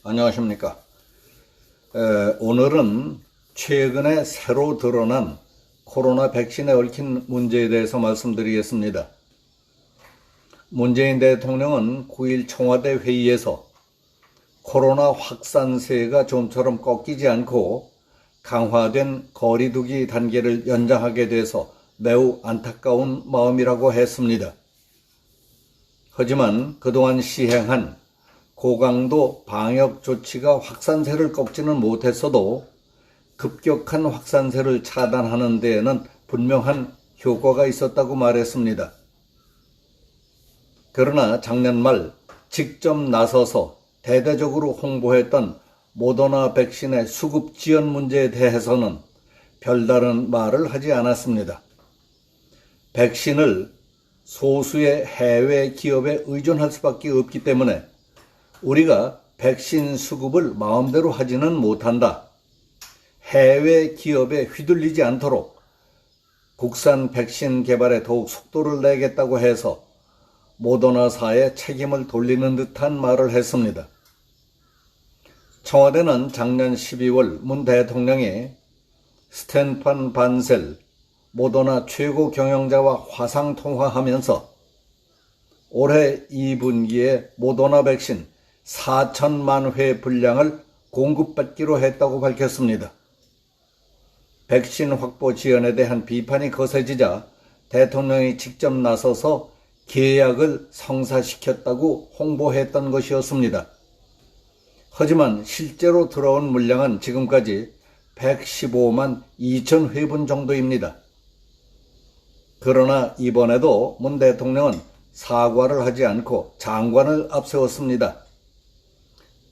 안녕하십니까. 오늘은 최근에 새로 드러난 코로나 백신에 얽힌 문제에 대해서 말씀드리겠습니다. 문재인 대통령은 9일 청와대 회의에서 코로나 확산세가 좀처럼 꺾이지 않고 강화된 거리두기 단계를 연장하게 돼서 매우 안타까운 마음이라고 했습니다. 하지만 그동안 시행한 고강도 방역 조치가 확산세를 꺾지는 못했어도 급격한 확산세를 차단하는 데에는 분명한 효과가 있었다고 말했습니다. 그러나 작년 말 직접 나서서 대대적으로 홍보했던 모더나 백신의 수급 지원 문제에 대해서는 별다른 말을 하지 않았습니다. 백신을 소수의 해외 기업에 의존할 수밖에 없기 때문에 우리가 백신 수급을 마음대로 하지는 못한다. 해외 기업에 휘둘리지 않도록 국산 백신 개발에 더욱 속도를 내겠다고 해서 모더나사에 책임을 돌리는 듯한 말을 했습니다. 청와대는 작년 12월 문 대통령이 스테판 반셀 모더나 최고 경영자와 화상통화하면서 올해 2분기에 모더나 백신 4천만 회 분량을 공급받기로 했다고 밝혔습니다. 백신 확보 지연에 대한 비판이 거세지자 대통령이 직접 나서서 계약을 성사시켰다고 홍보했던 것이었습니다. 하지만 실제로 들어온 물량은 지금까지 115만 2천 회분 정도입니다. 그러나 이번에도 문 대통령은 사과를 하지 않고 장관을 앞세웠습니다.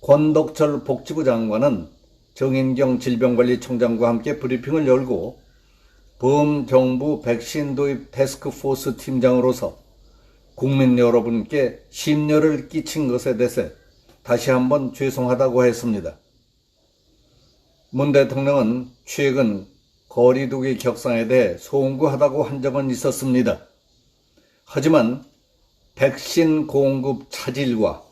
권덕철 복지부 장관은 정인경 질병관리청장과 함께 브리핑을 열고 범정부 백신 도입 태스크포스 팀장으로서 국민 여러분께 심려를 끼친 것에 대해서 다시 한번 죄송하다고 했습니다. 문 대통령은 최근 거리두기 격상에 대해 송구하다고 한 적은 있었습니다. 하지만 백신 공급 차질과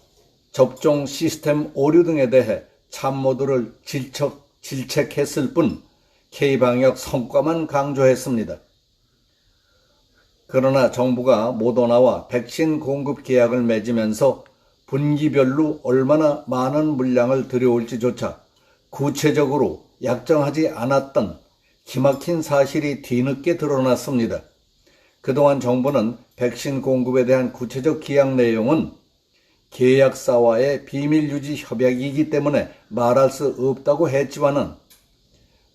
접종 시스템 오류 등에 대해 참모들을 질책했을 뿐 K방역 성과만 강조했습니다. 그러나 정부가 모더나와 백신 공급 계약을 맺으면서 분기별로 얼마나 많은 물량을 들여올지조차 구체적으로 약정하지 않았던 기막힌 사실이 뒤늦게 드러났습니다. 그동안 정부는 백신 공급에 대한 구체적 계약 내용은 계약사와의 비밀 유지 협약이기 때문에 말할 수 없다고 했지만은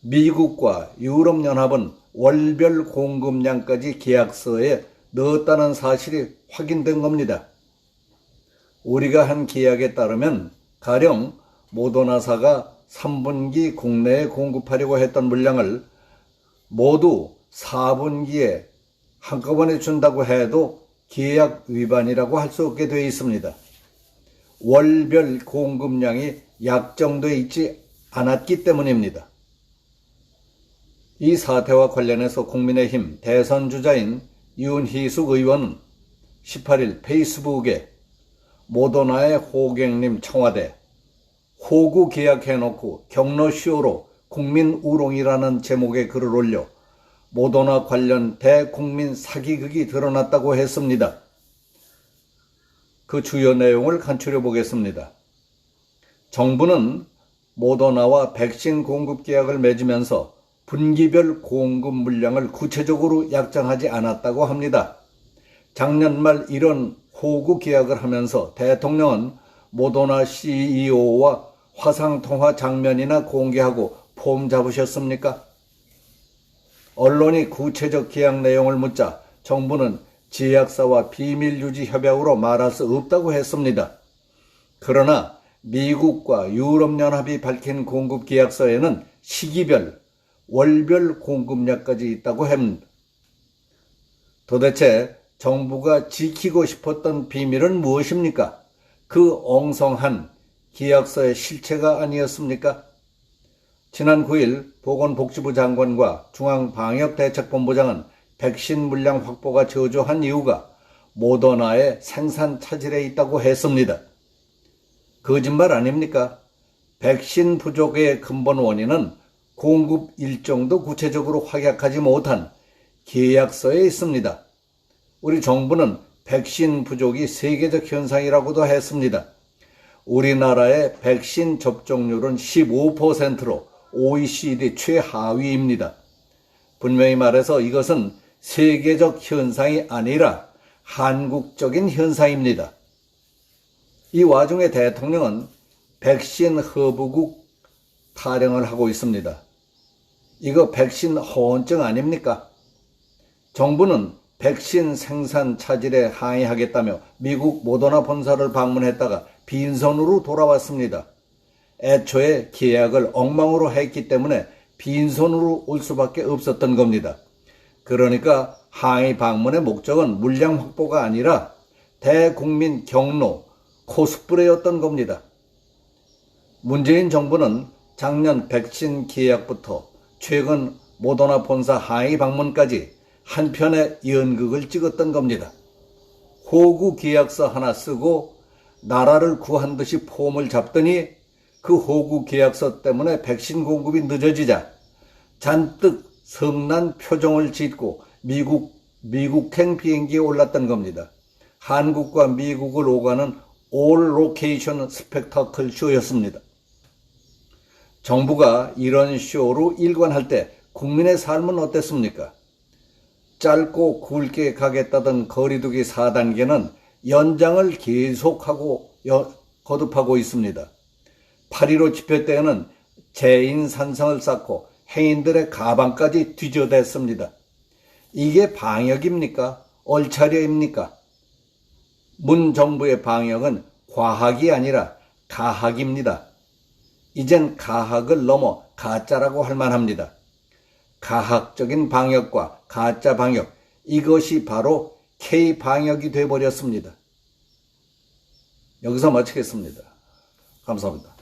미국과 유럽연합은 월별 공급량까지 계약서에 넣었다는 사실이 확인된 겁니다. 우리가 한 계약에 따르면 가령 모더나사가 3분기 국내에 공급하려고 했던 물량을 모두 4분기에 한꺼번에 준다고 해도 계약 위반이라고 할 수 없게 되어 있습니다. 월별 공급량이 약정되어 있지 않았기 때문입니다. 이 사태와 관련해서 국민의힘 대선주자인 윤희숙 의원은 18일 페이스북에 모더나의 호객님 청와대 호구 계약해놓고 경로쇼로 국민 우롱이라는 제목의 글을 올려 모더나 관련 대국민 사기극이 드러났다고 했습니다. 그 주요 내용을 간추려 보겠습니다. 정부는 모더나와 백신 공급 계약을 맺으면서 분기별 공급 물량을 구체적으로 약정하지 않았다고 합니다. 작년 말 이런 호구 계약을 하면서 대통령은 모더나 CEO와 화상통화 장면이나 공개하고 폼 잡으셨습니까? 언론이 구체적 계약 내용을 묻자 정부는 제약사와 비밀유지 협약으로 말할 수 없다고 했습니다. 그러나 미국과 유럽연합이 밝힌 공급 계약서에는 시기별, 월별 공급량까지 있다고 합니다. 도대체 정부가 지키고 싶었던 비밀은 무엇입니까? 그 엉성한 계약서의 실체가 아니었습니까? 지난 9일 보건복지부 장관과 중앙방역대책본부장은 백신 물량 확보가 저조한 이유가 모더나의 생산 차질에 있다고 했습니다. 거짓말 아닙니까? 백신 부족의 근본 원인은 공급 일정도 구체적으로 확약하지 못한 계약서에 있습니다. 우리 정부는 백신 부족이 세계적 현상이라고도 했습니다. 우리나라의 백신 접종률은 15%로 OECD 최하위입니다. 분명히 말해서 이것은 세계적 현상이 아니라 한국적인 현상입니다. 이 와중에 대통령은 백신 허브국 타령을 하고 있습니다. 이거 백신 허언증 아닙니까? 정부는 백신 생산 차질에 항의하겠다며 미국 모더나 본사를 방문했다가 빈손으로 돌아왔습니다. 애초에 계약을 엉망으로 했기 때문에 빈손으로 올 수밖에 없었던 겁니다. 그러니까 항의 방문의 목적은 물량 확보가 아니라 대국민 경로, 코스프레였던 겁니다. 문재인 정부는 작년 백신 계약부터 최근 모더나 본사 항의 방문까지 한 편의 연극을 찍었던 겁니다. 호구 계약서 하나 쓰고 나라를 구한 듯이 폼을 잡더니 그 호구 계약서 때문에 백신 공급이 늦어지자 잔뜩 성난 표정을 짓고 미국행 비행기에 올랐던 겁니다. 한국과 미국을 오가는 올 로케이션 스펙타클 쇼였습니다. 정부가 이런 쇼로 일관할 때 국민의 삶은 어땠습니까? 짧고 굵게 가겠다던 거리두기 4단계는 연장을 계속하고 거듭하고 있습니다. 8.15 집회 때에는 재인 산성을 쌓고 행인들의 가방까지 뒤져댔습니다. 이게 방역입니까? 얼차려입니까? 문 정부의 방역은 과학이 아니라 가학입니다. 이젠 가학을 넘어 가짜라고 할 만합니다. 가학적인 방역과 가짜 방역, 이것이 바로 K방역이 되어버렸습니다. 여기서 마치겠습니다. 감사합니다.